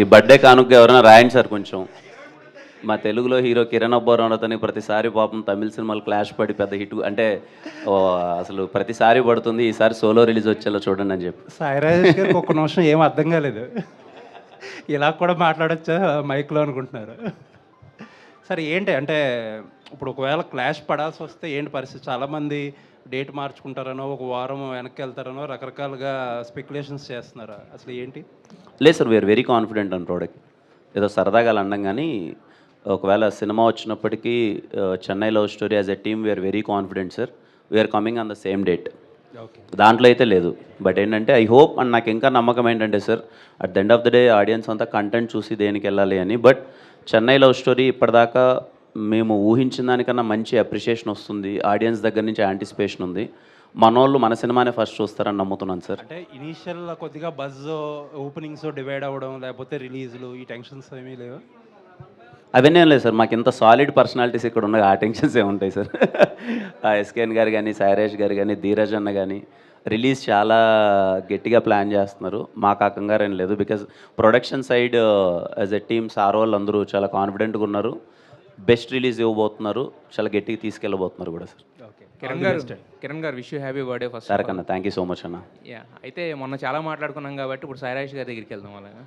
ఈ బర్త్డే కానుక ఎవరైనా రాయండి సార్ కొంచెం. మా తెలుగులో హీరో కిరణ్ అబ్బవరంతోని ప్రతిసారి పాపం తమిళ సినిమాలు క్లాష్ పడి పెద్ద హిట్ అంటే అసలు ప్రతిసారి పడుతుంది, ఈసారి సోలో రిలీజ్ వచ్చేలా చూడండి అని చెప్పి. సాయి రాజేష్ గారికి ఒక్క నిమిషం ఏం అర్థం కాలేదు, ఇలా కూడా మాట్లాడచ్చా మైక్లో అనుకుంటున్నారు. సరే ఏంటి అంటే ఇప్పుడు ఒకవేళ క్లాష్ పడాల్సి వస్తే ఏంటి పరిస్థితి? చాలామంది డేట్ మార్చుకుంటారనో ఒక వారం వెనక్కి వెళ్తారనో రకరకాలుగా స్పెక్యులేషన్స్ చేస్తున్నారు. అసలు ఏంటి? లేదు sir, we are very confident on product. ఏదో సరదాగా అనడం కానీ ఒకవేళ సినిమా వచ్చినప్పటికీ Chennai love story as a team we are very confident sir. We are coming on the same date. Okay, దాంట్లో అయితే లేదు. బట్ ఏంటంటే ఐ హోప్ అండ్ నాకు ఇంకా నమ్మకం ఏంటంటే sir, at the end of the day audience అంతా కంటెంట్ చూసి దేనికి వెళ్ళాలి అని. బట్ చెన్నై లవ్ స్టోరీ ఇప్పటిదాకా మేము ఊహించిన దానికన్నా మంచి అప్రిషియేషన్ వస్తుంది, ఆడియన్స్ దగ్గర నుంచి యాంటిసిపేషన్ ఉంది. మనోళ్ళు మన సినిమానే ఫస్ట్ చూస్తారని నమ్ముతున్నాను సార్. అంటే ఇనీషియల్ కొద్దిగా బజ్ ఓపెనింగ్స్ డివైడ్ అవ్వడం లేకపోతే రిలీజ్లు ఈ టెన్షన్స్ ఏమీ లేవు? అవన్నీ ఏం లేదు సార్, మాకు ఇంత సాలిడ్ పర్సనాలిటీస్ ఇక్కడ ఉన్నాయి, ఆ టెన్షన్స్ ఏముంటాయి సార్. ఎస్కేఎన్ గారు కానీ, సాయిరేష్ గారు కానీ, ధీరజ్ అన్న కానీ రిలీజ్ చాలా గట్టిగా ప్లాన్ చేస్తున్నారు. మాకు ఆ కంగారు ఏం లేదు. Because production side as a team sir వాళ్ళు అందరూ చాలా కాన్ఫిడెంట్గా ఉన్నారు. బెస్ట్ రిలీజ్ ఇవ్వబోతున్నారు, చాలా గట్టిగా తీసుకెళ్ళబోతున్నారు కూడా సార్. ఓకే, కిరణ్ గారు wish you happy birthday first. Sir కన్నా థ్యాంక్ యూ సో మచ్ అన్న. యా, అయితే మొన్న చాలా మాట్లాడుకున్నాం కాబట్టి ఇప్పుడు సాయిరాజ్ గారి దగ్గరికి వెళ్దాం. అలాగా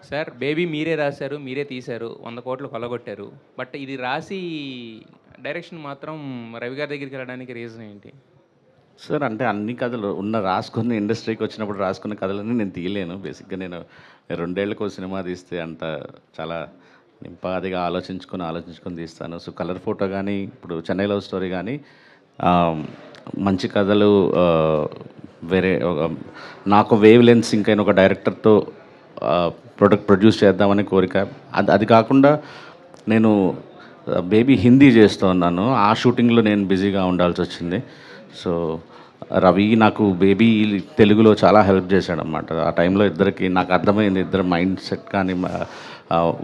సార్, బేబీ మీరే రాశారు, మీరే తీశారు, 100 కోట్లు కొలగొట్టారు. బట్ ఇది రాసి డైరెక్షన్ మాత్రం రవి గారి దగ్గరికి వెళ్ళడానికి రీజన్ ఏంటి? సార్ అంటే అన్ని కథలు రాసుకున్న ఇండస్ట్రీకి వచ్చినప్పుడు రాసుకున్న కథలని నేను తీయలేను. బేసిక్గా నేను 2 ఏళ్ళకో సినిమా తీస్తే అంత చాలా నింపాదిగా ఆలోచించుకొని తీస్తాను. సో కలర్ ఫోటో కానీ ఇప్పుడు చెన్నై లవ్ స్టోరీ కానీ మంచి కథలు, వేరే నాకు వేవ్ లెన్స్ ఇంకైనా ఒక డైరెక్టర్తో ప్రొడ్యూస్ చేద్దామనే కోరిక. అది కాకుండా నేను బేబీ హిందీ చేస్తూ ఉన్నాను, ఆ షూటింగ్లో నేను బిజీగా ఉండాల్సి వచ్చింది. సో రవి నాకు బేబీ తెలుగులో చాలా హెల్ప్ చేశాడు అన్నమాట. ఆ టైంలో ఇద్దరికి నాకు అర్థమైంది, ఇద్దరు మైండ్ సెట్ కానీ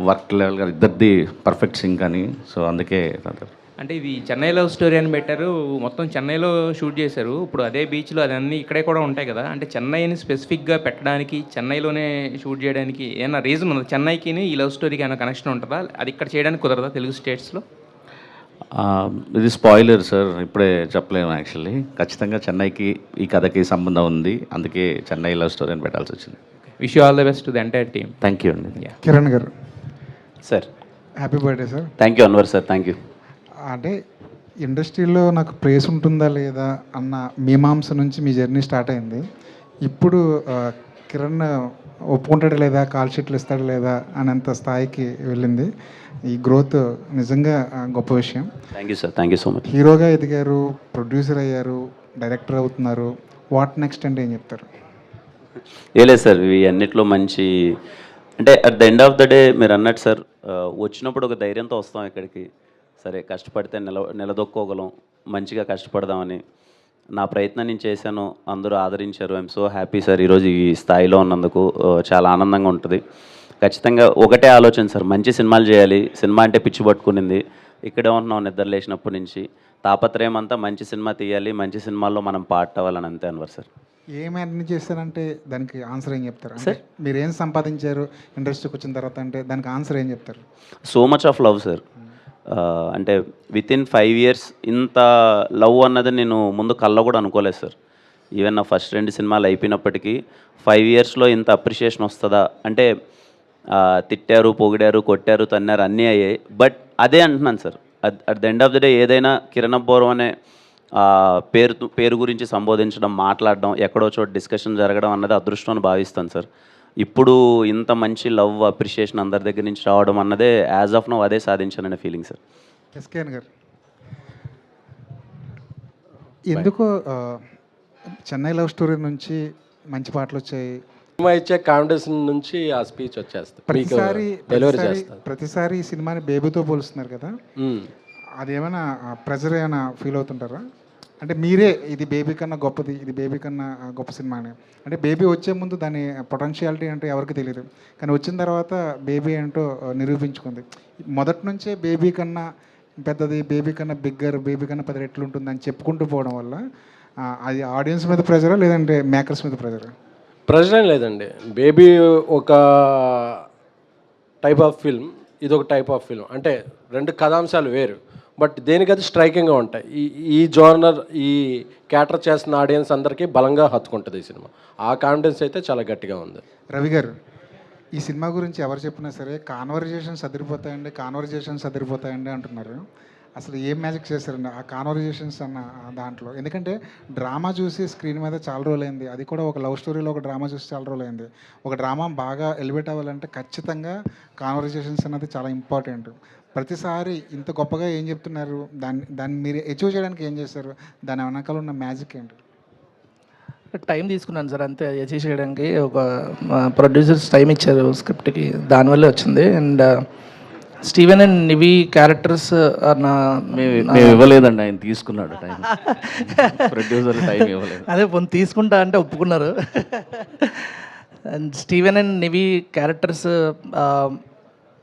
వర్క్ లెవెల్ కానీ ఇద్దరిది పర్ఫెక్ట్ సింక్ అని. సో అందుకే అంటే ఇది చెన్నై లవ్ స్టోరీ అని పెట్టారు, మొత్తం చెన్నైలో షూట్ చేశారు. ఇప్పుడు అదే బీచ్లో అదన్నీ ఇక్కడే కూడా ఉంటాయి కదా, అంటే చెన్నైని స్పెసిఫిక్గా పెట్టడానికి, చెన్నైలోనే షూట్ చేయడానికి ఏమైనా రీజన్ ఉందా? చెన్నైకి ఈ లవ్ స్టోరీకి ఏమైనా కనెక్షన్ ఉంటుందా? అది ఇక్కడ చేయడానికి కుదరదా తెలుగు స్టేట్స్లో? ఇది స్పాయిలర్ సార్, ఇప్పుడే చెప్పలేము. యాక్చువల్లీ ఖచ్చితంగా చెన్నైకి ఈ కథకి సంబంధం ఉంది, అందుకే చెన్నై లవ్ స్టోరీ అని పెట్టాల్సి వచ్చింది. Wish you all the best to the entire team. Thank you అండి. కిరణ్ గారు sir happy birthday sir. Thank you Anwar sir, thank you. అంటే ఇండస్ట్రీలో నాకు ప్రేస్ ఉంటుందా లేదా అన్న మీమాంస నుంచి మీ జర్నీ స్టార్ట్ అయింది. ఇప్పుడు కిరణ్ ఒప్పుకుంటాడా లేదా, కాల్ షీట్లు ఇస్తాడా లేదా అనేంత స్థాయికి వెళ్ళింది. ఈ గ్రోత్ నిజంగా గొప్ప విషయం. Thank you sir, thank you so much. హీరోగా ఎదిగారు, ప్రొడ్యూసర్ అయ్యారు, డైరెక్టర్ అవుతున్నారు. వాట్ నెక్స్ట్ అంటే ఏం చెప్తారు? ఏ లేదు సార్, ఇవి అన్నిట్లో మంచి అంటే at the end of the day మీరు అన్నట్టు సార్, వచ్చినప్పుడు ఒక ధైర్యంతో వస్తాం ఇక్కడికి. సరే కష్టపడితే నిలదొక్కోగలం, మంచిగా కష్టపడదామని నా ప్రయత్నం నేను చేశాను, అందరూ ఆదరించారు. ఐఎమ్ సో హ్యాపీ సార్, ఈరోజు ఈ స్థాయిలో ఉన్నందుకు చాలా ఆనందంగా ఉంటుంది. ఖచ్చితంగా ఒకటే ఆలోచన సార్, మంచి సినిమాలు చేయాలి. సినిమా అంటే పిచ్చి పట్టుకునింది, ఇక్కడే ఉంటున్నాం నిద్ర లేచినప్పటి నుంచి. తాపత్రయం అంతా మంచి సినిమా తీయాలి, మంచి సినిమాల్లో మనం పార్ట్ అవ్వాలని అంతే అన్వర్ సార్. ఏమేమి చేస్తారంటే దానికి ఆన్సర్ ఏం చెప్తారు? సార్ మీరు ఏం సంపాదించారు ఇండస్ట్రీకి వచ్చిన తర్వాత అంటే దానికి ఆన్సర్ ఏం చెప్తారు? So much of love sir. అంటే విత్ ఇన్ 5 years ఇంత లవ్ అన్నది నేను ముందు కల్లో కూడా అనుకోలేదు సార్. ఈవెన్ నా ఫస్ట్ 2 సినిమాలు అయిపోయినప్పటికీ 5 yearsలో ఇంత అప్రిషియేషన్ వస్తుందా అంటే, తిట్టారు, పొగిడారు, కొట్టారు, తన్నారు, అన్నీ అయ్యాయి. బట్ అదే అంటున్నాను sir, at the end of the day ఏదైనా కిరణ్ అబ్బవరం అనే పేరు గురించి సంబోధించడం, మాట్లాడడం, ఎక్కడో చోట డిస్కషన్ జరగడం అన్నది అదృష్టం అని భావిస్తాను సార్. ఇప్పుడు ఇంత మంచి లవ్ అప్రిషియేషన్ అందరి దగ్గర నుంచి రావడం అన్నదే యాజ్ ఆఫ్ నౌ అదే సాధించాననే ఫీలింగ్ సార్. ఎస్కేఎన్ గారు ఎందుకో చెన్నై లవ్ స్టోరీ నుంచి మంచి పాటలు వచ్చాయి, సినిమా ఇచ్చే కాంపిటీషన్ నుంచి ఆ స్పీచ్ వచ్చేస్తుంది, ప్రతిసారి ఈ సినిమాని బేబీతో పోలుస్తున్నారు కదా, అదేమైనా ప్రెజర్ ఏమైనా ఫీల్ అవుతుంటారా? అంటే మీరే ఇది బేబీ కన్నా గొప్పది, ఇది బేబీ కన్నా గొప్ప సినిమా అని. అంటే బేబీ వచ్చే ముందు దాని పొటెన్షియాలిటీ అంటే ఎవరికి తెలియదు, కానీ వచ్చిన తర్వాత బేబీ ఏంటో నిరూపించుకుంది. మొదటి నుంచే బేబీ కన్నా పెద్దది, బేబీ కన్నా బిగ్గర్, బేబీ కన్నా 10 రెట్లు ఉంటుంది అని చెప్పుకుంటూ పోవడం వల్ల అది ఆడియన్స్ మీద ప్రెజరా లేదంటే మేకర్స్ మీద ప్రెజరా? ప్రెజర్ ఏం లేదండి. బేబీ ఒక టైప్ ఆఫ్ ఫిల్మ్, ఇది ఒక టైప్ ఆఫ్ ఫిల్మ్. అంటే రెండు కథాంశాలు వేరు, బట్ దేనికది స్ట్రైకింగ్గా ఉంటాయి. ఈ జోనర్, ఈ క్యాటర్ చేస్తున్న ఆడియన్స్ అందరికీ బలంగా హత్తుకుంటుంది ఈ సినిమా. ఆ కాన్ఫిడెన్స్ అయితే చాలా గట్టిగా ఉంది. రవి గారు, ఈ సినిమా గురించి ఎవరు చెప్పినా సరే కాన్వర్జేషన్స్ అదిరిపోతాయండి అంటున్నారు. అసలు ఏం మ్యాజిక్ చేశారండి ఆ కాన్వర్జేషన్స్ అన్న దాంట్లో? ఎందుకంటే డ్రామా చూసి స్క్రీన్ మీద చాలా రోజులైంది, అది కూడా ఒక లవ్ స్టోరీలో ఒక డ్రామా చూసి చాలా రోజులైంది. ఒక డ్రామా బాగా ఎలివేట్ అవ్వాలంటే ఖచ్చితంగా కాన్వర్జేషన్స్ అన్నది చాలా ఇంపార్టెంట్. ప్రతిసారి ఇంత గొప్పగా ఏం చెప్తున్నారు, దాన్ని మీరు అచీవ్ చేయడానికి ఏం చేశారు, దాని వెనకాల ఉన్న మ్యాజిక్ ఏంటి? టైం తీసుకున్నాను సార్, అంతే అచీవ్ చేయడానికి. ఒక ప్రొడ్యూసర్స్ టైం ఇచ్చారు స్క్రిప్ట్కి, దానివల్లే వచ్చింది. అండ్ స్టీవెన్ అండ్ నివి క్యారెక్టర్స్ మేము ఇవ్వలేదండి, ఆయన తీసుకున్నాడు టైం. ప్రొడ్యూసర్ టైం ఇవ్వలేదు. అదే పొంది తీసుకుంటా అంటే ఒప్పుకున్నారు. అండ్ స్టీవెన్ అండ్ నివి క్యారెక్టర్స్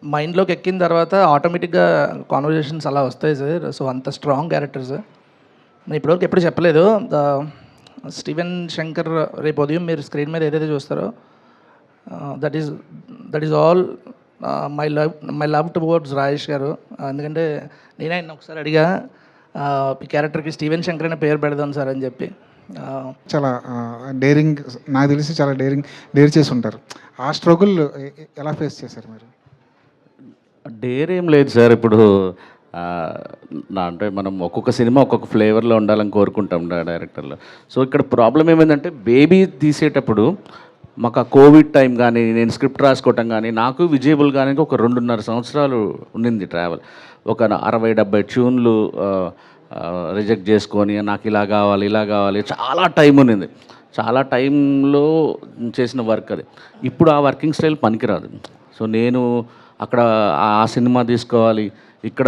మైండ్లోకి ఎక్కిన తర్వాత ఆటోమేటిక్గా కాన్వర్జేషన్స్ అలా వస్తాయి సార్. సో అంత స్ట్రాంగ్ క్యారెక్టర్స్ నేను ఇప్పటివరకు ఎప్పుడు చెప్పలేదు. స్టీవెన్ శంకర్ రేపు ఉదయం మీరు స్క్రీన్ మీద ఏదైతే చూస్తారో that is all my love towards Rajesh గారు. ఎందుకంటే నేనే ఆయన ఒకసారి అడిగా ఈ క్యారెక్టర్కి స్టీవెన్ శంకర్ అనే పేరు పెడదాం సార్ అని చెప్పి. చాలా డేరింగ్, నాకు తెలిసి చాలా డేర్ చేసి ఉంటారు. ఆ స్ట్రగుల్ ఎలా ఫేస్ చేశారు మీరు? డేర్ ఏం లేదు సార్. ఇప్పుడు అంటే మనం ఒక్కొక్క సినిమా ఒక్కొక్క ఫ్లేవర్లో ఉండాలని కోరుకుంటాం డైరెక్టర్లో. సో ఇక్కడ ప్రాబ్లం ఏమైందంటే బేబీ తీసేటప్పుడు మాకు ఆ కోవిడ్ టైం కానీ, నేను స్క్రిప్ట్ రాసుకోవటం కానీ, నాకు విజయబుల్ కానీ ఒక 2.5 సంవత్సరాలు ఉండింది ట్రావెల్. ఒక 60-70 ట్యూన్లు రిజెక్ట్ చేసుకొని నాకు ఇలా కావాలి చాలా టైం ఉన్నింది. చాలా టైంలో చేసిన వర్క్ అది. ఇప్పుడు ఆ వర్కింగ్ స్టైల్ పనికిరాదు. సో నేను అక్కడ ఆ సినిమా తీసుకోవాలి ఇక్కడ.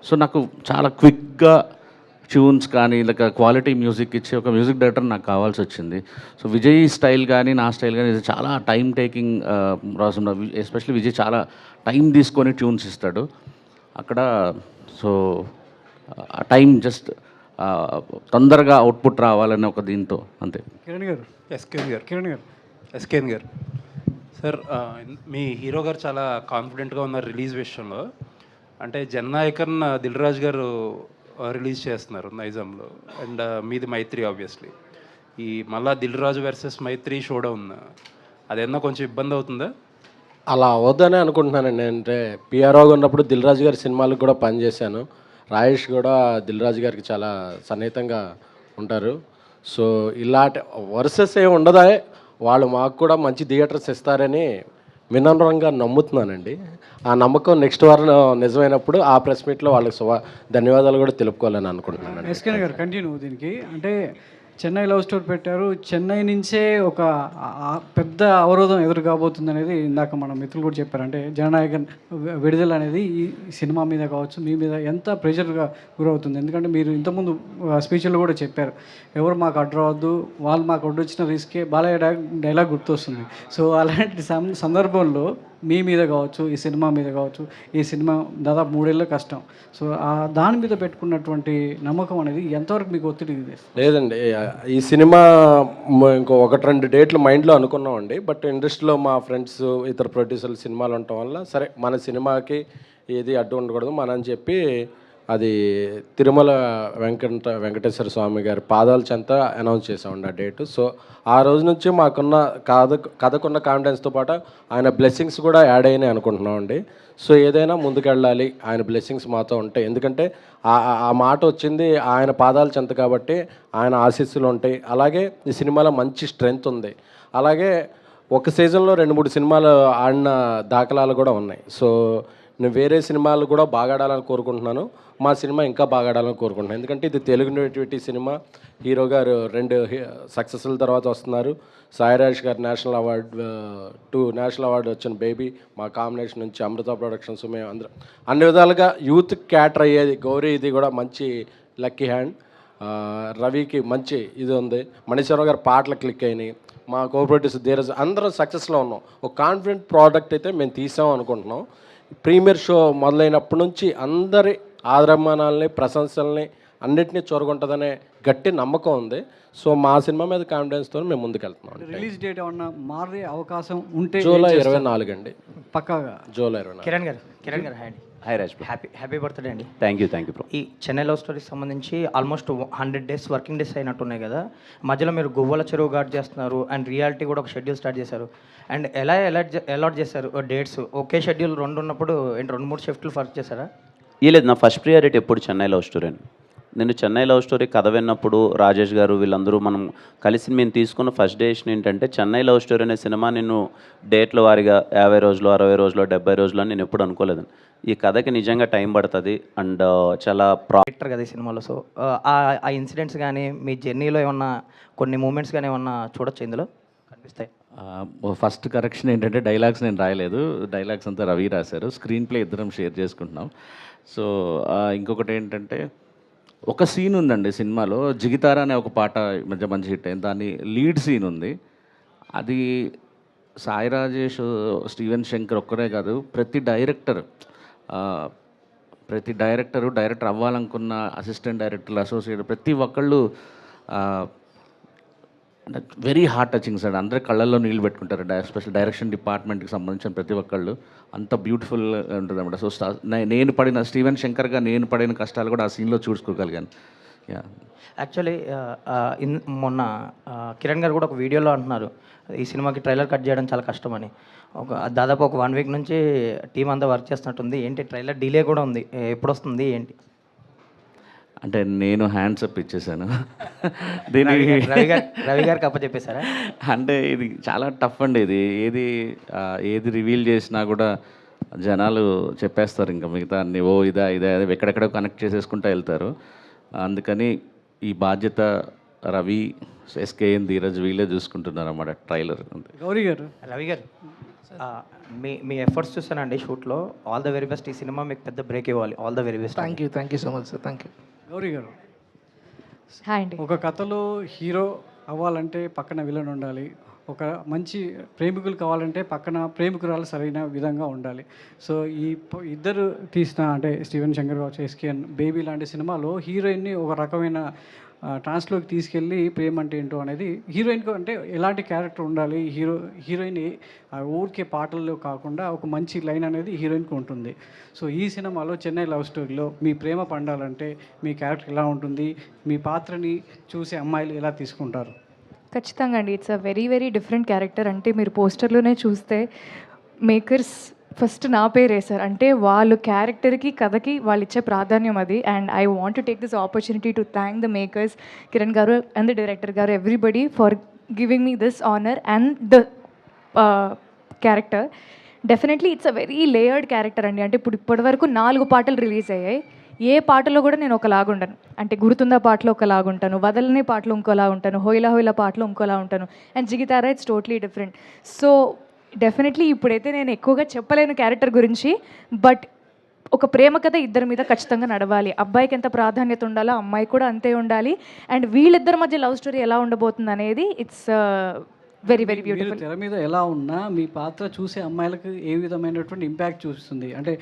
సో నాకు చాలా క్విక్గా ట్యూన్స్ కానీ లేక క్వాలిటీ మ్యూజిక్ ఇచ్చే ఒక మ్యూజిక్ డైరెక్టర్ నాకు కావాల్సి వచ్చింది. సో విజయ్ స్టైల్ కానీ నా స్టైల్ కానీ ఇది చాలా time taking process. Especially Vijay చాలా టైం తీసుకొని ట్యూన్స్ ఇస్తాడు అక్కడ. సో ఆ టైం జస్ట్ తొందరగా అవుట్పుట్ రావాలనే ఒక దీంతో అంతే. ఎస్కేన్ గారు సార్, మీ హీరో గారు చాలా కాన్ఫిడెంట్గా ఉన్నారు రిలీజ్ విషయంలో. అంటే జననాయకన్ దిల్ రాజు గారు రిలీజ్ చేస్తున్నారు నైజాంలో, అండ్ మీది మైత్రి. ఆబ్వియస్లీ ఈ మళ్ళా దిల్ రాజు వర్సెస్ మైత్రి షోడౌన్ అదేమన్నా కొంచెం ఇబ్బంది అవుతుందా? అలా అవద్దనే అనుకుంటున్నానండి. అంటే పిఆర్ఓగా ఉన్నప్పుడు దిల్ రాజు గారి సినిమాలకు కూడా పనిచేశాను. రాజేష్ కూడా దిల్ రాజు గారికి చాలా సన్నిహితంగా ఉంటారు. సో ఇలాంటి వర్సెస్ ఏమి ఉండదా, వాళ్ళు మాకు కూడా మంచి థియేటర్స్ ఇస్తారని వినమ్రంగా నమ్ముతున్నానండి. ఆ నమ్మకం నెక్స్ట్ వారం నిజమైనప్పుడు ఆ ప్రెస్ మీట్లో వాళ్ళకి ధన్యవాదాలు కూడా తెలుపుకోవాలని అనుకుంటున్నాను. ఎస్కేన్ గారు కంటిన్యూ దీనికి. అంటే చెన్నై లవ్ స్టోరీ పెట్టారు, చెన్నై నుంచే ఒక పెద్ద అవరోధం ఎదురు కాబోతుంది అనేది ఇందాక మన మిత్రులు కూడా చెప్పారు. అంటే జననాయకన్ విడుదల అనేది ఈ సినిమా మీద కావచ్చు, మీ మీద ఎంత ప్రెషర్గా గురవుతుంది. ఎందుకంటే మీరు ఇంతకుముందు స్పీచ్లో కూడా చెప్పారు, ఎవరు మాకు అడ్డవద్దు, వాళ్ళు మాకు అడ్డొచ్చిన రిస్కే బాలయ్య డైలాగ్ గుర్తొస్తుంది. సో అలాంటి సందర్భంలో మీ మీద కావచ్చు, ఈ సినిమా మీద కావచ్చు, ఈ సినిమా దాదాపు 3 ఏళ్ళ కష్టం. సో దాని మీద పెట్టుకున్నటువంటి నమ్మకం అనేది ఎంతవరకు మీకు ఒత్తిడి? లేదండి, ఈ సినిమా ఇంకో 1-2 డేట్లు మైండ్లో అనుకున్నామండి. బట్ ఇండస్ట్రీలో మా ఫ్రెండ్స్ ఇతర ప్రొడ్యూసర్లు సినిమాలు ఉండటం వల్ల సరే మన సినిమాకి ఏది అడ్డు ఉండకూడదు మనం అని చెప్పి అది తిరుమల వెంకటేశ్వర స్వామి గారి పాదాల చెంత అనౌన్స్ చేసామండి ఆ డేటు. సో ఆ రోజు నుంచి మాకున్న కథకున్న కాన్ఫిడెన్స్తో పాటు ఆయన బ్లెస్సింగ్స్ కూడా యాడ్ అయినాయి అనుకుంటున్నామండి. సో ఏదైనా ముందుకెళ్ళాలి, ఆయన బ్లెస్సింగ్స్ మాతో ఉంటాయి. ఎందుకంటే ఆ మాట వచ్చింది ఆయన పాదాల చెంత కాబట్టి ఆయన ఆశీస్సులు ఉంటాయి. అలాగే ఈ సినిమాలో మంచి స్ట్రెంగ్త్ ఉంది. అలాగే ఒక సీజన్లో 2-3 సినిమాలు ఆడిన దాఖలాలు కూడా ఉన్నాయి. సో నేను వేరే సినిమాలు కూడా బాగా ఆడాలని కోరుకుంటున్నాను, మా సినిమా ఇంకా బాగా ఆడాలని కోరుకుంటున్నాను. ఎందుకంటే ఇది తెలుగు నేటివిటీ సినిమా. హీరో గారు 2 సక్సెస్ల తర్వాత వస్తున్నారు. సాయిరాజ్ గారు నేషనల్ అవార్డు వచ్చిన బేబీ మా కాంబినేషన్ నుంచి అమృత ప్రొడక్షన్స్ మేము అందరం అన్ని విధాలుగా యూత్ క్యాటర్ అయ్యేది. గౌరీ ఇది కూడా మంచి లక్కీ హ్యాండ్. రవికి మంచి ఇది ఉంది. మణిశ్వరరావు గారు పాటలు క్లిక్ అయినాయి. మా కోఆపరేటివ్స్ ధీరజ్ అందరం సక్సెస్లో ఉన్నాం. ఒక కాన్ఫిడెంట్ ప్రోడక్ట్ అయితే మేము తీసాం అనుకుంటున్నాం. ప్రీమియర్ షో మొదలైనప్పటి నుంచి అందరి ఆదరమానాలని ప్రశంసల్ని అన్నిటినీ చొరగొంటుందనే గట్టి నమ్మకం ఉంది. సో మా సినిమా మీద కాన్ఫిడెన్స్తో మేము ముందుకెళ్తున్నాం. రిలీజ్ డేట్ ఏమన్నా మారే అవకాశం ఉంటే? జూలై 24 అండి. పక్కాగా. జూలై 24. కిరణ్ గారు hi hi Raj bro. Happy birthday అండి. Thank you bro. ఈ చెన్నై లవ్ స్టోరీకి సంబంధించి ఆల్మోస్ట్ 100 డేస్ వర్కింగ్ డేస్ అయినట్టున్నాయి కదా. మధ్యలో మీరు గువ్వల చెరువు గార్డ్ చేస్తున్నారు అండ్ రియాలిటీ కూడా ఒక షెడ్యూల్ స్టార్ట్ చేశారు. అండ్ ఎలా అలాట్ చేశారు డేట్స్? ఒకే షెడ్యూల్ 2 ఉన్నప్పుడు ఏంటి 2-3 షిఫ్ట్లు వర్క్ చేశారా? లేదు, నా ఫస్ట్ ప్రియారిటీ ఎప్పుడు చెన్నై లవ్ స్టోరీ అని. నేను చెన్నై లవ్ స్టోరీ కథ విన్నప్పుడు రాజేష్ గారు వీళ్ళందరూ మనం కలిసి మేము తీసుకున్న ఫస్ట్ డెసిషన్ ఏంటంటే చెన్నై లవ్ స్టోరీ అనే సినిమా నేను డేట్ల వారిగా 50 రోజులు, 60 రోజులు, 70 రోజులు అని నేను ఎప్పుడు అనుకోలేదు. ఈ కథకి నిజంగా టైం పడుతుంది అండ్ చాలా యాక్టర్ కదా ఈ సినిమాలో. సో ఆ ఇన్సిడెంట్స్ కానీ మీ జర్నీలో ఏమన్నా కొన్ని మూమెంట్స్ కానీ ఏమన్నా చూడొచ్చు ఇందులో కనిపిస్తాయి? ఫస్ట్ కరెక్షన్ ఏంటంటే డైలాగ్స్ నేను రాయలేదు, డైలాగ్స్ అంతా రవి రాశారు. స్క్రీన్ ప్లే ఇద్దరం షేర్ చేసుకుంటున్నాం. సో ఇంకొకటి ఏంటంటే ఒక సీన్ ఉందండి సినిమాలో, జిగితారా అనే ఒక పాట మధ్య మంచి హిట్ అయింది. దాని లీడ్ సీన్ ఉంది. అది సాయి రాజేష్, స్టీవెన్ శంకర్ ఒక్కరే కాదు, ప్రతి డైరెక్టర్ అవ్వాలనుకున్న అసిస్టెంట్ డైరెక్టర్లు, అసోసియేట్ ప్రతి ఒక్కళ్ళు వెరీ హార్ట్ టచింగ్ సార్. అందరి కళ్ళల్లో నీళ్ళు పెట్టుకుంటారు. ఎస్పెషల్ డైరెక్షన్ డిపార్ట్మెంట్కి సంబంధించిన ప్రతి ఒక్కళ్ళు అంత బ్యూటిఫుల్ ఉంటుంది అనమాట. సో నేను పడిన స్టీవెన్ శంకర్గా నేను పడిన కష్టాలు కూడా ఆ సీన్లో చూసుకోగలిగాను. యా, యాక్చువల్లీ మొన్న కిరణ్ గారు కూడా ఒక వీడియోలో అంటున్నారు ఈ సినిమాకి ట్రైలర్ కట్ చేయడం చాలా కష్టమని. దాదాపు ఒక 1 వీక్ నుంచి టీం అంతా వర్క్ చేస్తున్నట్టుంది. ఏంటి ట్రైలర్ డిలే కూడా ఉంది, ఎప్పుడు వస్తుంది ఏంటి? అంటే నేను హ్యాండ్సప్ ఇచ్చేసాను రవి గారికి అప్పచెప్పేశారా? అంటే ఇది చాలా టఫ్ అండి. ఇది ఏది రివీల్ చేసినా కూడా జనాలు చెప్పేస్తారు ఇంకా మిగతా అన్ని ఇదే ఎక్కడెక్కడ కనెక్ట్ చేసేసుకుంటూ వెళ్తారు. అందుకని ఈ బాధ్యత రవి, ఎస్కేఎన్, ధీరజ్ వీళ్ళే చూసుకుంటున్నారు అన్నమాట ట్రైలర్. రవి గారు మీ ఎఫర్ట్స్ చూసానండి షూట్లో. All the very best. ఈ సినిమా మీకు పెద్ద బ్రేక్ ఇవ్వాలి. All the very best. Thank you so much sir. Thank you. Gauri గారు, హాయ్ అండి. ఒక కథలో హీరో అవ్వాలంటే పక్కన విలన్ ఉండాలి, ఒక మంచి ప్రేమికులు కావాలంటే పక్కన ప్రేమికురాలు సరైన విధంగా ఉండాలి. సో ఈ ఇద్దరు తీసిన అంటే స్టీవెన్ శంకర్ కావచ్చు, ఎస్కేఎన్, బేబీ లాంటి సినిమాలో హీరోయిన్ని ఒక రకమైన ట్రాన్స్లోకి తీసుకెళ్ళి ప్రేమ అంటే ఏంటో అనేది హీరోయిన్కి అంటే ఎలాంటి క్యారెక్టర్ ఉండాలి, హీరోయిన్ ఊరికే పాటల్లో కాకుండా ఒక మంచి లైన్ అనేది హీరోయిన్కి ఉంటుంది. సో ఈ సినిమాలో చెన్నై లవ్ స్టోరీలో మీ ప్రేమ పండాలంటే మీ క్యారెక్టర్ ఎలా ఉంటుంది, మీ పాత్రని చూసే అమ్మాయిలు ఎలా తీసుకుంటారు? ఖచ్చితంగా అండి, it's a very very different character. అంటే మీరు పోస్టర్లోనే చూస్తే మేకర్స్ ఫస్ట్ నా పేరు వేశారు. అంటే వాళ్ళు క్యారెక్టర్కి, కథకి వాళ్ళు ఇచ్చే ప్రాధాన్యం అది. And I want to take this opportunity to thank the makers, Kiran గారు అండ్ ద డైరెక్టర్ గారు, everybody for giving me this honour and the character. Definitely it's a very layered character అండి. అంటే ఇప్పటివరకు 4 పాటలు రిలీజ్ అయ్యాయి. ఏ పాటలో కూడా నేను ఒకలాగుంటాను. అంటే గుర్తుందా పాటలో ఒకలాగుంటాను, వదలనే పాటలో ఇంకోలా ఉంటాను, హోయిలా హోయిలా పాటలో ఇంకోలా ఉంటాను, అండ్ జిగితారా it's totally different. So definitely ఇప్పుడైతే నేను ఎక్కువగా చెప్పలేను క్యారెక్టర్ గురించి, బట్ ఒక ప్రేమ కథ ఇద్దరి మీద ఖచ్చితంగా నడవాలి. అబ్బాయికి ఎంత ప్రాధాన్యత ఉండాలో అమ్మాయి కూడా అంతే ఉండాలి. అండ్ వీళ్ళిద్దరి మధ్య లవ్ స్టోరీ ఎలా ఉండబోతుంది అనేది ఇట్స్ వెరీ వెరీ బ్యూటిఫుల్. తెర మీద ఎలా ఉన్నా మీ పాత్ర చూసే అమ్మాయిలకు ఏ విధమైనటువంటి ఇంపాక్ట్ చూస్తుంది? అంటే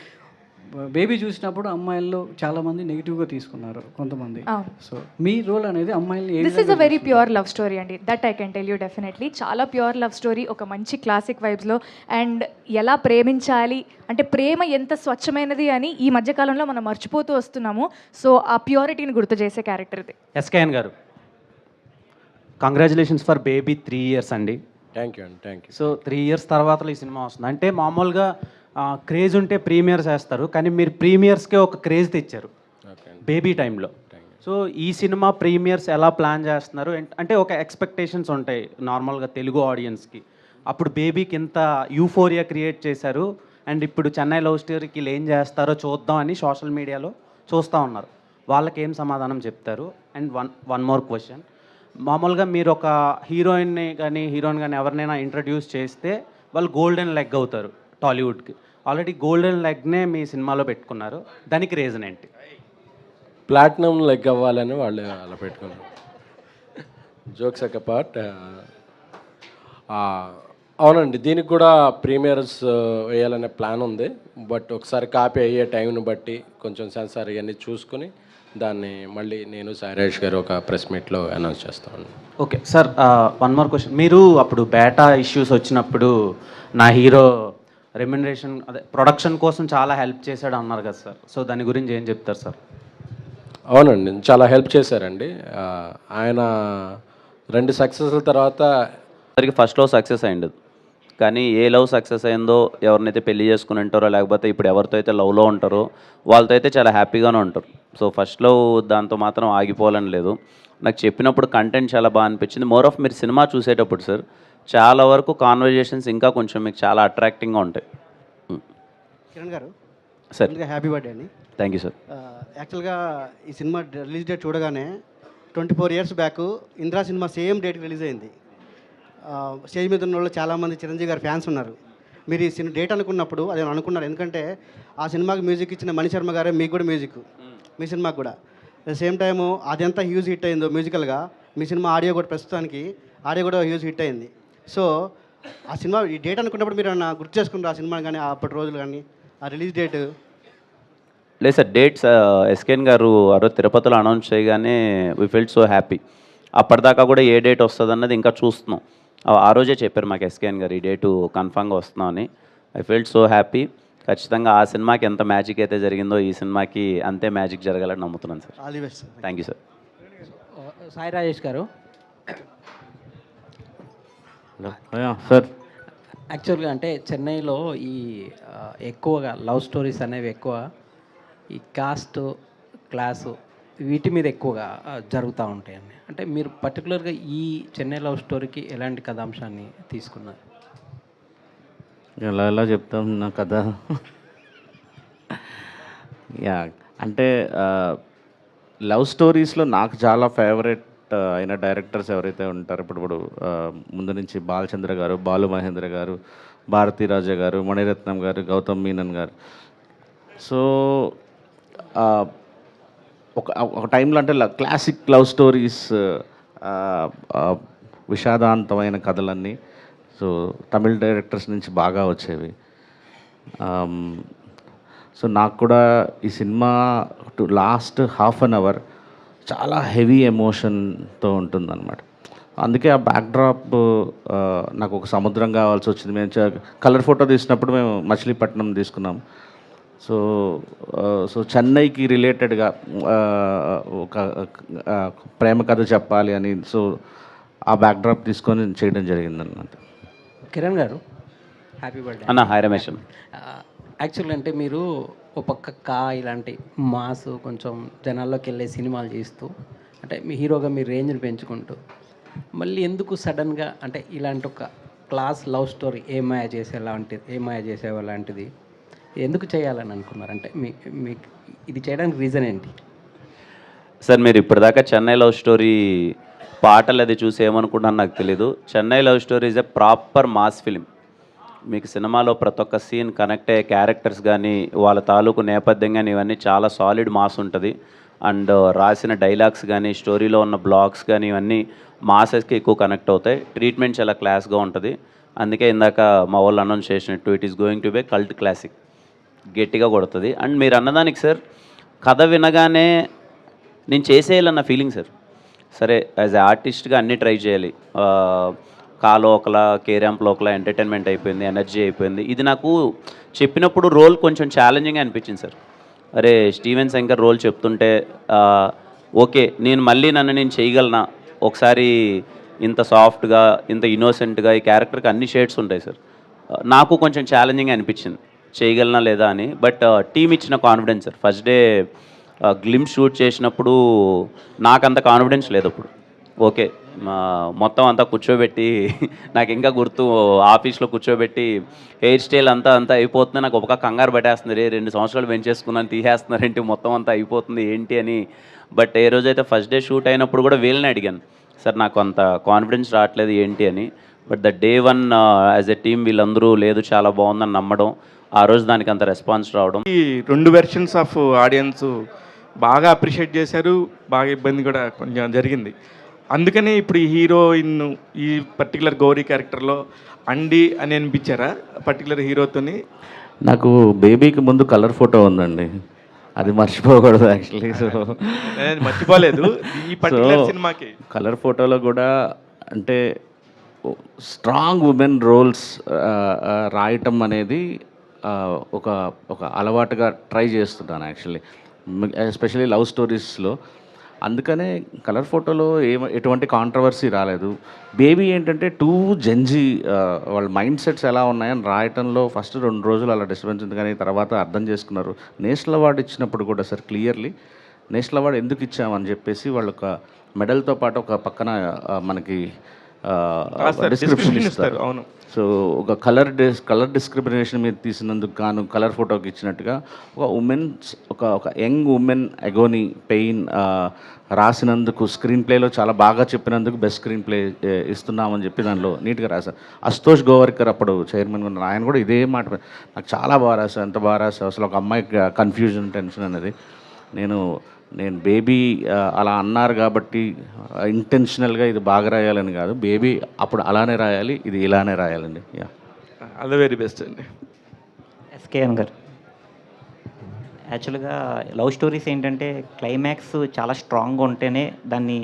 బేబీ చూసినప్పుడు అమ్మాయిల్లో చాలామంది నెగిటివ్గా తీసుకున్నారు కొంతమంది. సో మీ రోల్ అనేది అమ్మాయిని this is a very pure love story అండి. That I can tell you definitely. చాలా ప్యూర్ లవ్ స్టోరీ, ఒక మంచి క్లాసిక్ వైబ్స్లో. అండ్ ఎలా ప్రేమించాలి అంటే ప్రేమ ఎంత స్వచ్ఛమైనది అని ఈ మధ్యకాలంలో మనం మర్చిపోతూ వస్తున్నాము. సో ఆ ప్యూరిటీని గుర్తు చేసే క్యారెక్టర్ ఇది. ఎస్కేఎన్ గారు, కంగ్రాచులేషన్స్ ఫర్ బేబీ 3 years అండి. థ్యాంక్ యూ అండి, థ్యాంక్ యూ. సో 3 years తర్వాత ఈ సినిమా వస్తుంది. అంటే మామూలుగా క్రేజ్ ఉంటే ప్రీమియర్స్ వేస్తారు, కానీ మీరు ప్రీమియర్స్కే ఒక క్రేజ్ తెచ్చారు బేబీ టైంలో. సో ఈ సినిమా ప్రీమియర్స్ ఎలా ప్లాన్ చేస్తున్నారు? అంటే ఒక ఎక్స్పెక్టేషన్స్ ఉంటాయి నార్మల్గా తెలుగు ఆడియన్స్కి. అప్పుడు బేబీకి ఇంత యూఫోరియా క్రియేట్ చేశారు, అండ్ ఇప్పుడు చెన్నై లవ్ స్టోరీకి ఏం చేస్తారో చూద్దాం అని సోషల్ మీడియాలో చూస్తూ ఉన్నారు. వాళ్ళకి ఏం సమాధానం చెప్తారు? అండ్ వన్ మోర్ క్వశ్చన్, మామూలుగా మీరు ఒక హీరోయిన్ కానీ ఎవరినైనా ఇంట్రడ్యూస్ చేస్తే వాళ్ళు గోల్డెన్ లెగ్ అవుతారు టాలీవుడ్కి. ఆల్రెడీ గోల్డెన్ లెగ్నే మీ సినిమాలో పెట్టుకున్నారు, దానికి రీజన్ ఏంటి? ప్లాటినం లెగ్ అవ్వాలని వాళ్ళు అలా పెట్టుకున్నారు. జోక్స్ ఒక పార్ట్. అవునండి, దీనికి కూడా ప్రీమియర్స్ వేయాలనే ప్లాన్ ఉంది. బట్ ఒకసారి కాపీ అయ్యే టైంని బట్టి కొంచెం సెన్సార్ ఇవన్నీ చూసుకుని దాన్ని మళ్ళీ నేను సాయిరాజ్ గారు ఒక ప్రెస్ మీట్లో అనౌన్స్ చేస్తాను. Okay sir, one more question. మీరు అప్పుడు బేటా ఇష్యూస్ వచ్చినప్పుడు నా హీరో రెమ్యునరేషన్ అదే ప్రొడక్షన్ కోసం చాలా హెల్ప్ చేశాడు అన్నారు కదా సార్. సో దాని గురించి ఏం చెప్తారు సార్? అవునండి, చాలా హెల్ప్ చేశారండి. ఆయన 2 సక్సెస్ల తర్వాత అందరికి ఫస్ట్ లవ్ సక్సెస్ అయింది, కానీ ఏ లవ్ సక్సెస్ అయిందో, ఎవరినైతే పెళ్లి చేసుకుని ఉంటారో లేకపోతే ఇప్పుడు ఎవరితో అయితే లవ్లో ఉంటారో వాళ్ళతో అయితే చాలా హ్యాపీగానే ఉంటారు. సో ఫస్ట్ లవ్ దాంతో మాత్రం ఆగిపోవాలని లేదు. నాకు చెప్పినప్పుడు కంటెంట్ చాలా బాగా అనిపించింది. మోర్ ఆఫ్ మీరు సినిమా చూసేటప్పుడు సార్ చాలా వరకు కాన్వర్జేషన్స్ ఇంకా కొంచెం మీకు చాలా అట్రాక్టింగ్గా ఉంటాయి. కిరణ్ గారు సార్ హ్యాపీ బర్త్డే అండి. Thank you sir. యాక్చువల్గా ఈ సినిమా రిలీజ్ డేట్ చూడగానే 24 years back Indra cinema same డేట్కి రిలీజ్ అయింది. స్టేజ్ మీద ఉన్న వాళ్ళు చాలామంది చిరంజీవి గారి ఫ్యాన్స్ ఉన్నారు. మీరు ఈ సినిమా డేట్ అనుకున్నప్పుడు అది అనుకున్నారు, ఎందుకంటే ఆ సినిమాకి మ్యూజిక్ ఇచ్చిన మణిశర్మ గారే మీకు కూడా మ్యూజిక్, మీ సినిమాకి కూడా. అట్ ద సేమ్ టైము అది ఎంత హ్యూజ్ హిట్ అయిందో మ్యూజికల్గా, మీ సినిమా ఆడియో కూడా ప్రస్తుతానికి ఆడియో కూడా హ్యూజ్ హిట్ అయింది. సో ఆ సినిమా ఈ డేట్ అనుకున్నప్పుడు మీరు ఏమన్నా గుర్తు చేసుకున్నారు ఆ సినిమాని కానీ అప్పటి రోజులు కానీ ఆ రిలీజ్ డేట్? లేదు సార్, డేట్స్ ఎస్కేన్ గారు ఆ రోజు తిరుపతిలో అనౌన్స్ చేయగానే వీ ఫెల్ట్ సో హ్యాపీ. అప్పటిదాకా కూడా ఏ డేట్ వస్తుంది అన్నది ఇంకా చూస్తున్నాం. ఆ రోజే చెప్పారు మాకు ఎస్కేన్ గారు ఈ డేటు కన్ఫామ్గా వస్తున్నామని. I felt so happy. ఖచ్చితంగా ఆ సినిమాకి ఎంత మ్యాజిక్ అయితే జరిగిందో ఈ సినిమాకి అంతే మ్యాజిక్ జరగాలని నమ్ముతున్నాను sir. All the best. Thank you sir. Sai Rajesh గారు, సార్ యాక్చువల్గా అంటే చెన్నైలో ఈ ఎక్కువగా లవ్ స్టోరీస్ అనేవి ఎక్కువ ఈ కాస్ట్ క్లాసు వీటి మీద ఎక్కువగా జరుగుతూ ఉంటాయండి. అంటే మీరు పర్టికులర్గా ఈ చెన్నై లవ్ స్టోరీకి ఎలాంటి కథాంశాన్ని తీసుకున్నారు? ఎలా చెప్తాం నా కథ? యా, అంటే లవ్ స్టోరీస్లో నాకు చాలా ఫేవరెట్ అయిన డైరెక్టర్స్ ఎవరైతే ఉంటారో ఇప్పుడు ముందు నుంచి బాలచంద్ర గారు, బాలు మహేంద్ర గారు, భారతీ రాజా గారు, మణిరత్నం గారు, గౌతమ్ మీనన్ గారు. సో ఒక టైంలో అంటే క్లాసిక్ లవ్ స్టోరీస్, విషాదాంతమైన కథలన్నీ సో తమిళ డైరెక్టర్స్ నుంచి బాగా వచ్చేవి. సో నాకు కూడా ఈ cinema last half an hour చాలా హెవీ ఎమోషన్తో ఉంటుందన్నమాట. అందుకే ఆ బ్యాక్డ్రాప్ నాకు ఒక సముద్రం కావాల్సి వచ్చింది. మేము కలర్ ఫోటో తీసినప్పుడు మేము మచిలీపట్నం తీసుకున్నాం. సో చెన్నైకి రిలేటెడ్గా ఒక ప్రేమ కథ చెప్పాలి అని సో ఆ బ్యాక్డ్రాప్ తీసుకొని చేయడం జరిగిందన్నమాట. కిరణ్ గారు, హ్యాపీ బర్త్డే అన్న. హాయ్ రమేష్. యాక్చువల్గా అంటే మీరు ఒక పక్క ఇలాంటి మాస్ కొంచెం జనాల్లోకి వెళ్ళే సినిమాలు చేస్తూ అంటే మీ హీరోగా మీ రేంజ్ని పెంచుకుంటూ మళ్ళీ ఎందుకు సడన్గా అంటే ఇలాంటి ఒక క్లాస్ లవ్ స్టోరీ ఏమాయ చేసేవా లాంటిది ఎందుకు చేయాలని అనుకున్నారు? అంటే మీకు ఇది చేయడానికి రీజన్ ఏంటి? సార్ మీరు ఇప్పటిదాకా చెన్నై లవ్ స్టోరీ పాటలు అది చూసి ఏమనుకుంటున్నాను నాకు తెలీదు. Chennai love story is a proper mass film. మీకు సినిమాలో ప్రతి ఒక్క సీన్ కనెక్ట్ అయ్యే క్యారెక్టర్స్ కానీ వాళ్ళ తాలూకు నేపథ్యం కానీ ఇవన్నీ చాలా సాలిడ్ మాస్ ఉంటుంది. అండ్ రాసిన డైలాగ్స్ కానీ స్టోరీలో ఉన్న బ్లాగ్స్ కానీ ఇవన్నీ మాసెస్కి ఎక్కువ కనెక్ట్ అవుతాయి. ట్రీట్మెంట్ చాలా క్లాస్గా ఉంటుంది. అందుకే ఇందాక మా వాళ్ళు అనౌన్స్ చేసినట్టు it is going to be cult classic, గట్టిగా కొడుతుంది. అండ్ మీరు అన్నదానికి సార్ కథ వినగానే నేను చేసేయాలన్న ఫీలింగ్ సార్. సరే యాజ్ ఏ ఆర్టిస్ట్గా అన్నీ ట్రై చేయాలి. కాలో ఒకలా, కేరాంప్లో ఒకలా ఎంటర్టైన్మెంట్ అయిపోయింది, ఎనర్జీ అయిపోయింది. ఇది నాకు చెప్పినప్పుడు రోల్ కొంచెం ఛాలెంజింగ్ అనిపించింది సార్. అరే స్టీవెన్ శంకర్ రోల్ చెప్తుంటే ఓకే నేను మళ్ళీ నేను చేయగలనా, ఒకసారి ఇంత సాఫ్ట్గా ఇంత ఇన్నోసెంట్గా ఈ క్యారెక్టర్కి అన్ని షేడ్స్ ఉంటాయి సార్. నాకు కొంచెం ఛాలెంజింగ్ అనిపించింది చేయగలనా లేదా అని. బట్ టీమ్ ఇచ్చిన confidence sir. First day glimpse shoot చేసినప్పుడు నాకు అంత కాన్ఫిడెన్స్ లేదు. అప్పుడు ఓకే మొత్తం అంతా కూర్చోబెట్టి నాకు ఇంకా గుర్తు ఆఫీస్లో కూర్చోబెట్టి హెయిర్ స్టైల్ అంతా అయిపోతుంది. నాకు ఒక కంగారు పట్టేస్తుంది, 2 సంవత్సరాలు పెంచేసుకున్నాను తీసేస్తున్నారేంటి మొత్తం అంతా అయిపోతుంది ఏంటి అని. బట్ ఏ రోజైతే ఫస్ట్ డే షూట్ అయినప్పుడు కూడా వీళ్ళని అడిగాను సార్ నాకు అంత కాన్ఫిడెన్స్ రావట్లేదు ఏంటి అని. But the day 1 as a team వీళ్ళందరూ లేదు చాలా బాగుందని నమ్మడం, ఆ రోజు దానికి అంత రెస్పాన్స్ రావడం. ఈ 2 వెర్షన్స్ ఆఫ్ ఆడియన్స్ బాగా అప్రిషియేట్ చేశారు, బాగా ఇబ్బంది కూడా కొంచెం జరిగింది. అందుకనే ఇప్పుడు ఈ హీరోయిన్ ఈ పర్టికులర్ గౌరీ క్యారెక్టర్లో అండి అని అనిపించారా పర్టికులర్ హీరోతోని? నాకు బేబీకి ముందు కలర్ ఫోటో ఉందండి, అది మర్చిపోకూడదు యాక్చువల్లీ. సో మర్చిపోలేదు ఈ పర్టికులర్ సినిమాకి. కలర్ ఫోటోలో కూడా అంటే స్ట్రాంగ్ ఉమెన్ రోల్స్ రాయటం అనేది ఒక ఒక అలవాటుగా ట్రై చేస్తున్నాను యాక్చువల్లీ, ఎస్పెషల్లీ లవ్ స్టోరీస్లో. అందుకనే కలర్ ఫోటోలో ఎటువంటి కాంట్రవర్సీ రాలేదు. బేబీ ఏంటంటే జెన్జీ వాళ్ళ మైండ్ సెట్స్ ఎలా ఉన్నాయని రాయటంలో ఫస్ట్ 2 రోజులు అలా డిస్టర్బెన్స్ ఉంది, కానీ తర్వాత అర్థం చేసుకున్నారు. నేషనల్ అవార్డు ఇచ్చినప్పుడు కూడా సార్ క్లియర్లీ నేషనల్ అవార్డు ఎందుకు ఇచ్చామని చెప్పేసి వాళ్ళు ఒక మెడల్తో పాటు ఒక పక్కన మనకి డిస్క్రిప్షన్ ఇస్తారు. అవును. సో ఒక కలర్ డిస్క్రిమినేషన్ మీద తీసినందుకు గాను కలర్ ఫోటోకి ఇచ్చినట్టుగా ఒక ఉమెన్స్ ఒక యంగ్ ఉమెన్ అగోని పెయిన్ రాసినందుకు స్క్రీన్ ప్లేలో చాలా బాగా చెప్పినందుకు బెస్ట్ స్క్రీన్ ప్లే ఇస్తున్నామని చెప్పి దానిలో నీట్గా రాశారు. అశుతోష్ గోవర్కర్ అప్పుడు చైర్మన్గా ఉన్నారు, ఆయన కూడా ఇదే మాట, నాకు చాలా బాగా రాశాను, ఎంత బాగా రాశావు అసలు, ఒక అమ్మాయికి కన్ఫ్యూజన్ టెన్షన్ అనేది. నేను బేబీ అలా అన్నారు కాబట్టి ఇంటెన్షనల్గా ఇది బాగా రాయాలని కాదు, బేబీ అప్పుడు అలానే రాయాలి, ఇది ఇలానే రాయాలండి. Yeah, all the very best అండి. ఎస్కేఎన్ గారు, యాక్చువల్గా లవ్ స్టోరీస్ ఏంటంటే క్లైమాక్స్ చాలా స్ట్రాంగ్గా ఉంటేనే దాన్ని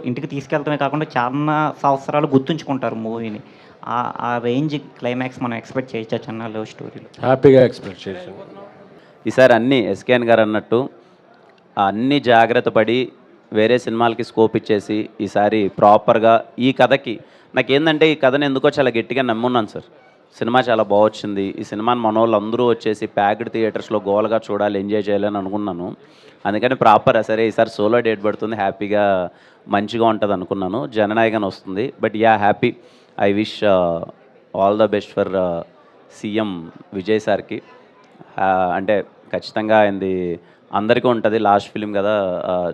ఇంటికి తీసుకెళ్తామే కాకుండా చాలా సంవత్సరాలు గుర్తుంచుకుంటారు మూవీని. ఆ రేంజ్ క్లైమాక్స్ మనం ఎక్స్పెక్ట్ చేయొచ్చా చిన్న లవ్ స్టోరీలో? హ్యాపీగా ఎక్స్పెక్ట్ చేసాం. ఈసారి అన్నీ ఎస్కేఎన్ గారు అన్నట్టు అన్నీ జాగ్రత్త పడి వేరే సినిమాలకి స్కోప్ ఇచ్చేసి ఈసారి ప్రాపర్గా ఈ కథకి, నాకేందంటే ఈ కథను ఎందుకో చాలా గట్టిగా నమ్మున్నాను సార్. సినిమా చాలా బాగా వచ్చింది, ఈ సినిమాని మన వాళ్ళు అందరూ వచ్చేసి ప్యాక్డ్ థియేటర్స్లో గోల్గా చూడాలి, ఎంజాయ్ చేయాలని అనుకున్నాను. అందుకని సరే ఈసారి సోలో డేట్ పడుతుంది, హ్యాపీగా మంచిగా ఉంటుంది అనుకున్నాను. జననాయకన్ వస్తుంది, but yeah happy. I wish all the best for CM Vijay సార్కి. అంటే ఖచ్చితంగా ఆయనది అందరికీ ఉంటుంది, లాస్ట్ ఫిలిం కదా,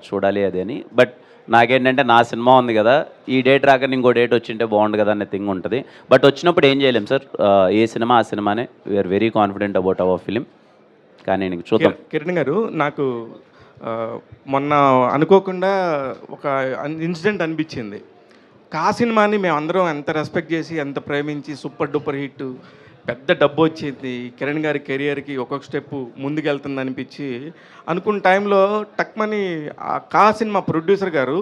చూడాలి అది అని. బట్ నాకేంటంటే నా సినిమా ఉంది కదా, ఈ డేట్ రాక ఇంకో డేట్ వచ్చింటే బాగుండు కదా అనే థింగ్ ఉంటుంది. బట్ వచ్చినప్పుడు ఏం చేయలేం సార్, ఏ సినిమా ఆ సినిమానే. We are very confident about our film. కానీ నీకు చూద్దాం. కిరణ్ గారు, నాకు మొన్న అనుకోకుండా ఒక ఇన్సిడెంట్ అనిపించింది. కా సినిమాని మేము అందరం ఎంత రెస్పెక్ట్ చేసి ఎంత ప్రేమించి సూపర్ డూపర్ హిట్, పెద్ద డబ్బు వచ్చింది, కిరణ్ గారి కెరియర్కి ఒక్కొక్క స్టెప్ ముందుకెళ్తుంది అనిపించి అనుకున్న టైంలో టక్మని కా సినిమా ప్రొడ్యూసర్ గారు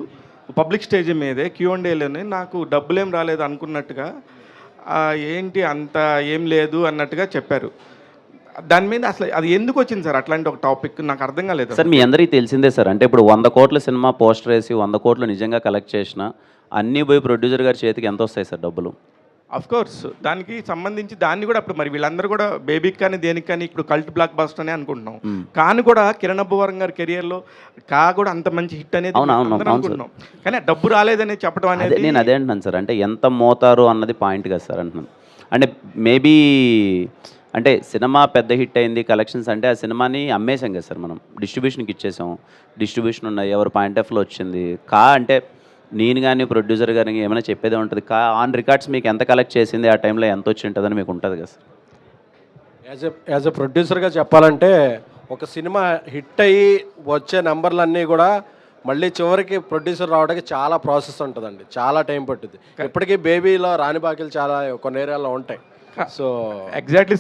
పబ్లిక్ స్టేజ్ మీదే Q&Aలోనే నాకు డబ్బులేం రాలేదు అనుకున్నట్టుగా, ఏంటి అంత ఏం లేదు అన్నట్టుగా చెప్పారు. దాని మీద అసలు అది ఎందుకు వచ్చింది సార్ అట్లాంటి ఒక టాపిక్, నాకు అర్థం కాలేదు సార్. మీ అందరికీ తెలిసిందే సార్, అంటే ఇప్పుడు 100 కోట్ల సినిమా పోస్టర్ వేసి 100 కోట్లు నిజంగా కలెక్ట్ చేసిన అన్నీ పోయి ప్రొడ్యూసర్ గారి చేతికి ఎంత వస్తాయి సార్ డబ్బులు? అఫ్ కోర్స్ దానికి సంబంధించి దాన్ని కూడా అప్పుడు మరి వీళ్ళందరూ కూడా బేబీకి కానీ దేనికి కానీ ఇప్పుడు కల్ట్ బ్లాక్ బస్టర్ అనే అనుకుంటున్నాం. కానీ కూడా కిరణ్ అబ్బవరం గారి కెరియర్లో కా కూడా అంత మంచి హిట్ అనేది అనుకుంటున్నాం, కానీ డబ్బు రాలేదని చెప్పడం అనేది నేను అదే అంటున్నాను సార్. అంటే ఎంత మోతారు అన్నది పాయింట్ కదా సార్ అంటున్నాను. అంటే మేబీ అంటే సినిమా పెద్ద హిట్ అయింది, కలెక్షన్స్ అంటే ఆ సినిమాని అమ్మేసాం కదా సార్, మనం డిస్ట్రిబ్యూషన్కి ఇచ్చేసాం, డిస్ట్రిబ్యూషన్ ఉన్నాయి, ఎవరి పాయింట్ ఆఫ్ వ్యూలో వచ్చింది. కా అంటే నేను కానీ ప్రొడ్యూసర్ గారికి ఏమైనా చెప్పేదే ఉంటుంది, కా ఆన్ రికార్డ్స్ మీకు ఎంత కలెక్ట్ చేసింది, ఆ టైంలో ఎంత వచ్చి ఉంటుందని మీకు ఉంటుంది కదా సార్. యాజ్ ఎ ప్రొడ్యూసర్గా చెప్పాలంటే ఒక సినిమా హిట్ అయ్యి వచ్చే నెంబర్లన్నీ కూడా మళ్ళీ చివరికి ప్రొడ్యూసర్ రావడానికి చాలా ప్రాసెస్ ఉంటుందండి, చాలా టైం పట్టుద్ది. ఇప్పటికీ బేబీలో రాని బాకీలు చాలా కొన్ని ఏరియాలో ఉంటాయి. So exactly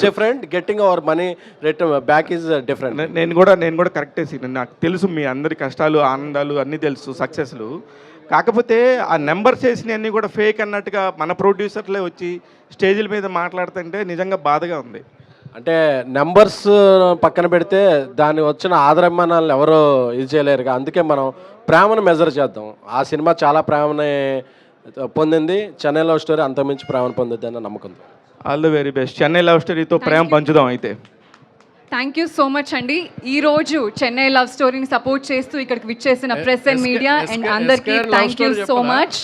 different, getting our money return back is different. నేను కూడా కరెక్టే సీన్, నాకు తెలుసు మీ అందరి కష్టాలు ఆనందాలు అన్నీ తెలుసు, సక్సెస్లు. కాకపోతే ఆ నెంబర్స్ వేసినవన్నీ కూడా ఫేక్ అన్నట్టుగా మన ప్రొడ్యూసర్లే వచ్చి స్టేజ్ల మీద మాట్లాడుతుంటే నిజంగా బాధగా ఉంది. అంటే నెంబర్స్ పక్కన పెడితే దాన్ని వచ్చిన ఆదరమానాలను ఎవరు ఇది చేయలేరు. అందుకే మనం ప్రేమను మెజర్ చేద్దాం. ఆ సినిమా చాలా ప్రేమని పొందింది, చెన్నై లవ్ స్టోరీ అంతమించి ప్రేమను పొందుద్ది అన్న నమ్మకం. All the very best. Chennai love స్టోరీతో ప్రేమ పంచుదాం అయితే. థ్యాంక్ యూ సో మచ్ అండి. ఈరోజు చెన్నై లవ్ స్టోరీని సపోర్ట్ చేస్తూ ఇక్కడికి విచ్చేసిన ప్రెస్ అండ్ మీడియా అండ్ అందరికీ థ్యాంక్ యూ సో మచ్.